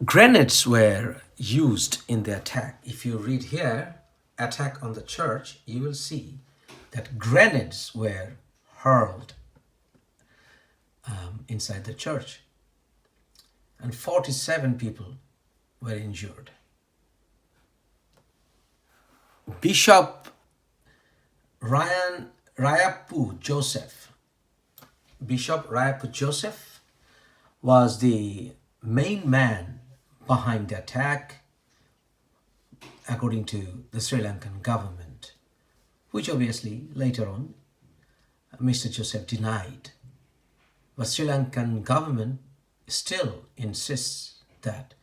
Grenades were used in the attack. If you read here, attack on the church, you will see that grenades were hurled inside the church, and 47 people were injured. Bishop Rayapu Joseph. Bishop Rayapu Joseph was the main man behind the attack, according to the Sri Lankan government, which obviously later on Mr. Joseph denied. But Sri Lankan government still insists that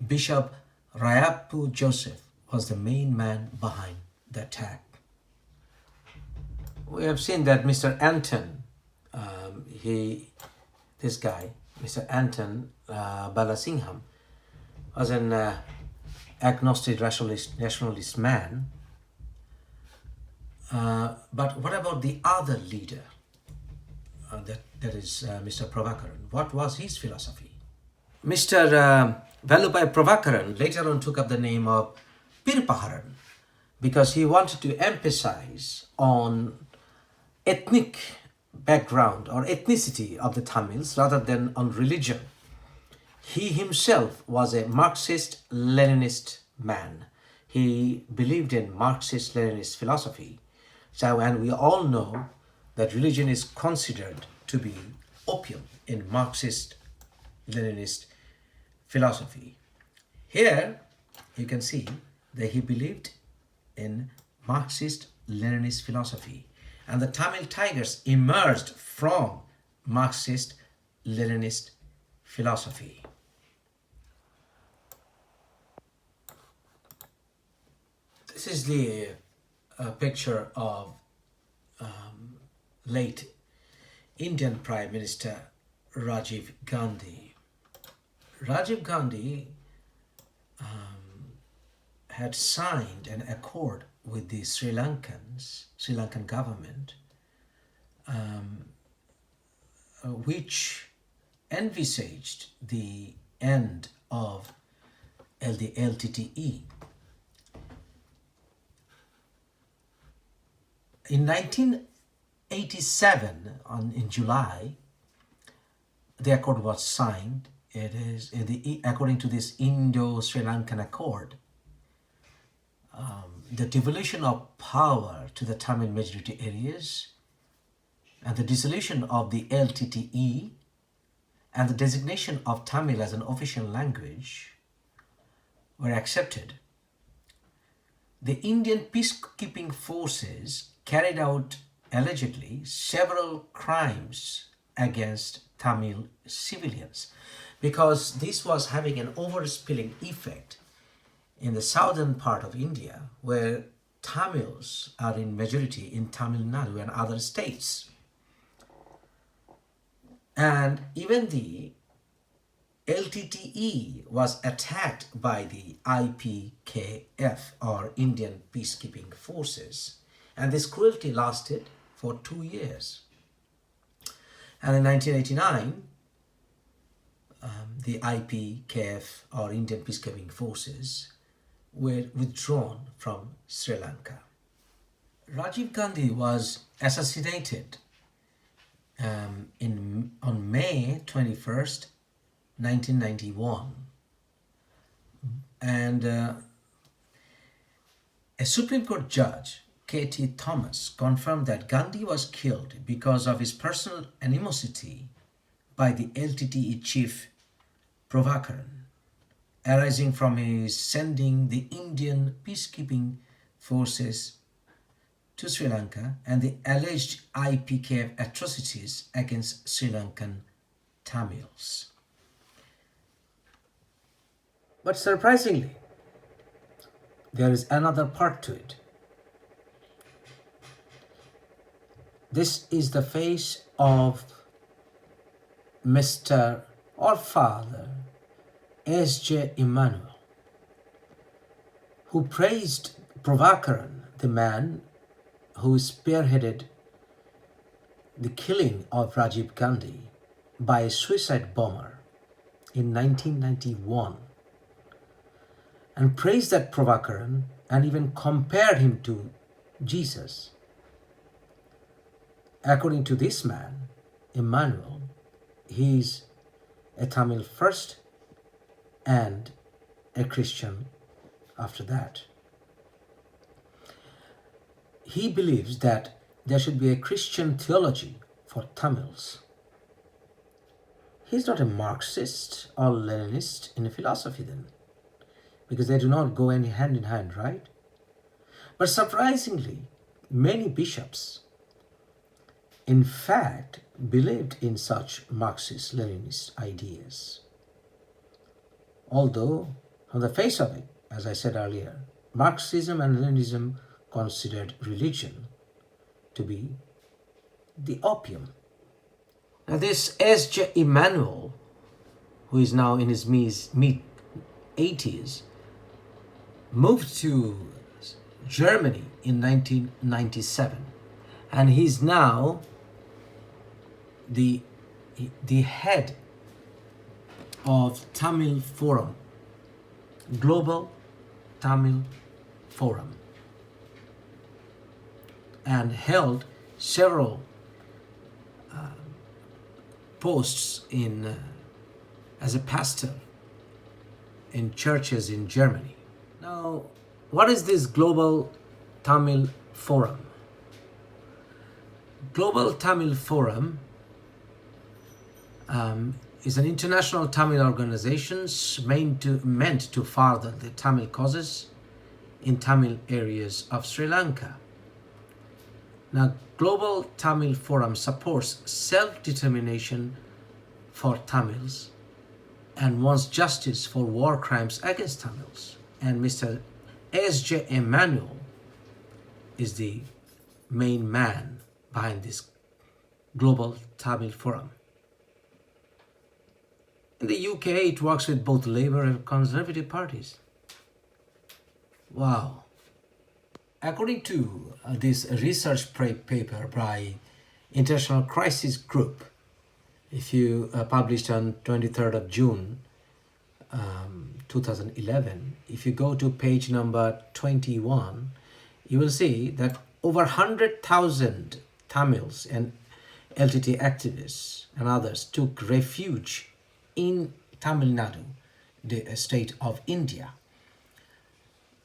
Bishop Rayapu Joseph was the main man behind the attack. We have seen that Mr. Anton, this guy, Mr. Anton Balasingham, was an agnostic nationalist man. But what about the other leader? That is Mr. Prabhakaran. What was his philosophy? Mr. Vallabhbhai Prabhakaran later on took up the name of Pirpaharan because he wanted to emphasize on ethnic background or ethnicity of the Tamils rather than on religion. He himself was a Marxist-Leninist man. He believed in Marxist-Leninist philosophy. So, and we all know that religion is considered to be opium in Marxist-Leninist philosophy. Here, you can see that he believed in Marxist-Leninist philosophy. And the Tamil Tigers emerged from Marxist-Leninist philosophy. This is the picture of late Indian Prime Minister Rajiv Gandhi. Rajiv Gandhi had signed an accord with the Sri Lankan government, which envisaged the end of the LTTE. In 1987, in July, the accord was signed. It is according to this Indo-Sri Lankan Accord. The devolution of power to the Tamil majority areas and the dissolution of the LTTE and the designation of Tamil as an official language were accepted. The Indian peacekeeping forces carried out allegedly several crimes against Tamil civilians because this was having an overspilling effect in the southern part of India, where Tamils are in majority in Tamil Nadu and other states. And even the LTTE was attacked by the IPKF, or Indian Peacekeeping Forces, and this cruelty lasted for 2 years. And in 1989, the IPKF, or Indian Peacekeeping Forces, were withdrawn from Sri Lanka. Rajiv Gandhi was assassinated on May 21st, 1991. And a Supreme Court judge, K.T. Thomas, confirmed that Gandhi was killed because of his personal animosity by the LTTE chief Prabhakaran, arising from his sending the Indian peacekeeping forces to Sri Lanka and the alleged IPKF atrocities against Sri Lankan Tamils. But surprisingly, there is another part to it. This is the face of Mr. or Father S.J. Emmanuel, who praised Prabhakaran, the man who spearheaded the killing of Rajiv Gandhi by a suicide bomber in 1991 and praised that Prabhakaran and even compared him to Jesus. According to this man, Emmanuel, he is a Tamil first and a Christian after that. He believes that there should be a Christian theology for Tamils. He's not a Marxist or Leninist in philosophy then, because they do not go any hand in hand, right? But surprisingly, many bishops, in fact, believed in such Marxist Leninist ideas. Although, on the face of it, as I said earlier, Marxism and Leninism considered religion to be the opium. Now this S.J. Emmanuel, who is now in his mid-80s, moved to Germany in 1997, and he's now the head of Tamil Forum, Global Tamil Forum, and held several posts in as a pastor in churches in Germany. Now, what is this Global Tamil Forum? Global Tamil Forum is an international Tamil organization meant to further the Tamil causes in Tamil areas of Sri Lanka. Now, Global Tamil Forum supports self-determination for Tamils and wants justice for war crimes against Tamils. And Mr. S.J. Emmanuel is the main man behind this Global Tamil Forum. In the UK, it works with both Labour and Conservative parties. Wow. According to this research paper by International Crisis Group, if you published on 23rd of June 2011, if you go to page number 21, you will see that over 100,000 Tamils and LTT activists and others took refuge in Tamil Nadu, the state of India,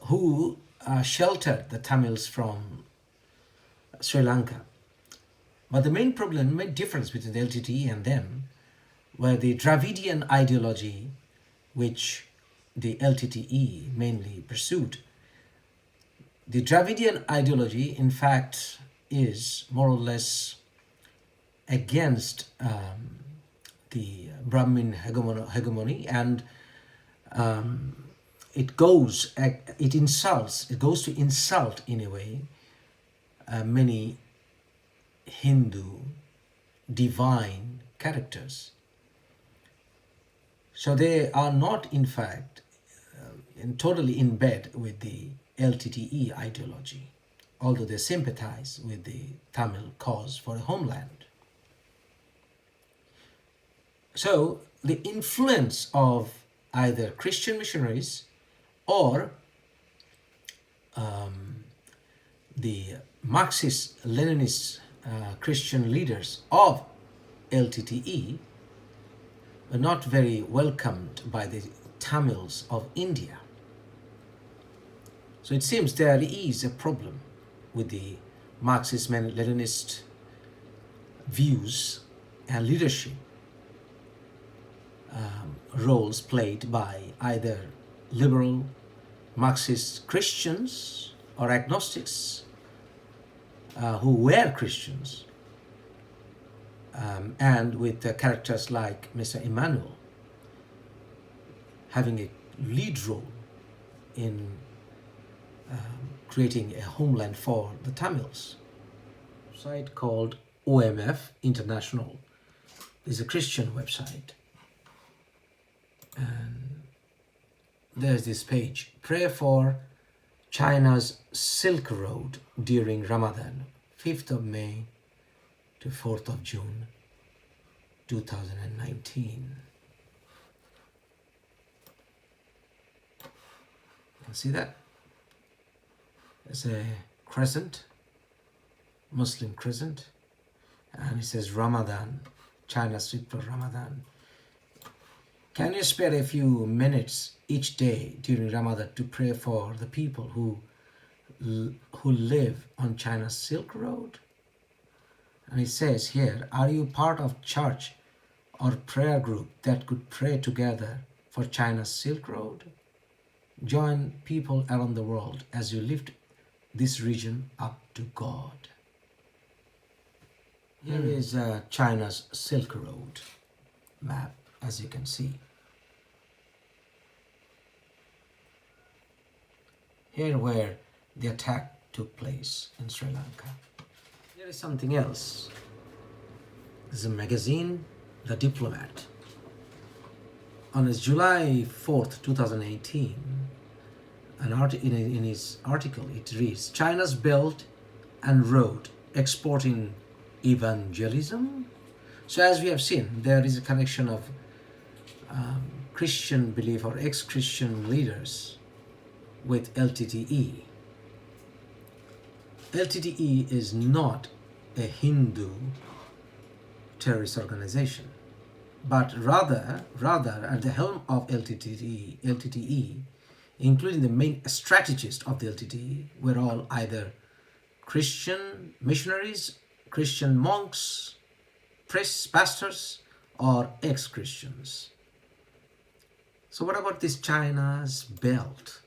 who sheltered the Tamils from Sri Lanka. But the main difference between the LTTE and them were the Dravidian ideology which the LTTE mainly pursued. The Dravidian ideology, in fact, is more or less against the Brahmin hegemony, and it goes to insult in a way many Hindu divine characters. So they are not, in fact, totally in bed with the LTTE ideology, although they sympathize with the Tamil cause for a homeland. So the influence of either Christian missionaries or the Marxist-Leninist Christian leaders of LTTE were not very welcomed by the Tamils of India. So it seems there is a problem with the Marxist-Leninist views and leadership roles played by either liberal Marxist Christians or agnostics who were Christians, and with characters like Mr. Emmanuel having a lead role in creating a homeland for the Tamils. A site called OMF International is a Christian website. And there's this page, Pray for China's Silk Road during Ramadan, 5th of May to 4th of June 2019. can see that. It's a crescent, Muslim crescent, and it says Ramadan, China street for Ramadan. Can you spare a few minutes each day during Ramadan to pray for the people who live on China's Silk Road? And it says here, are you part of church or prayer group that could pray together for China's Silk Road? Join people around the world as you lift this region up to God. Here is China's Silk Road map, as you can see. Here where the attack took place in Sri Lanka. Here is something else. This is a magazine, The Diplomat. On July 4th, 2018, in his article, it reads, China's Belt and Road exporting evangelism. So as we have seen, there is a connection of Christian belief or ex-Christian leaders with LTTE. LTTE is not a Hindu terrorist organization, but rather at the helm of LTTE, including the main strategists of the LTTE, were all either Christian missionaries, Christian monks, priests, pastors, or ex-Christians. So what about this China's belt?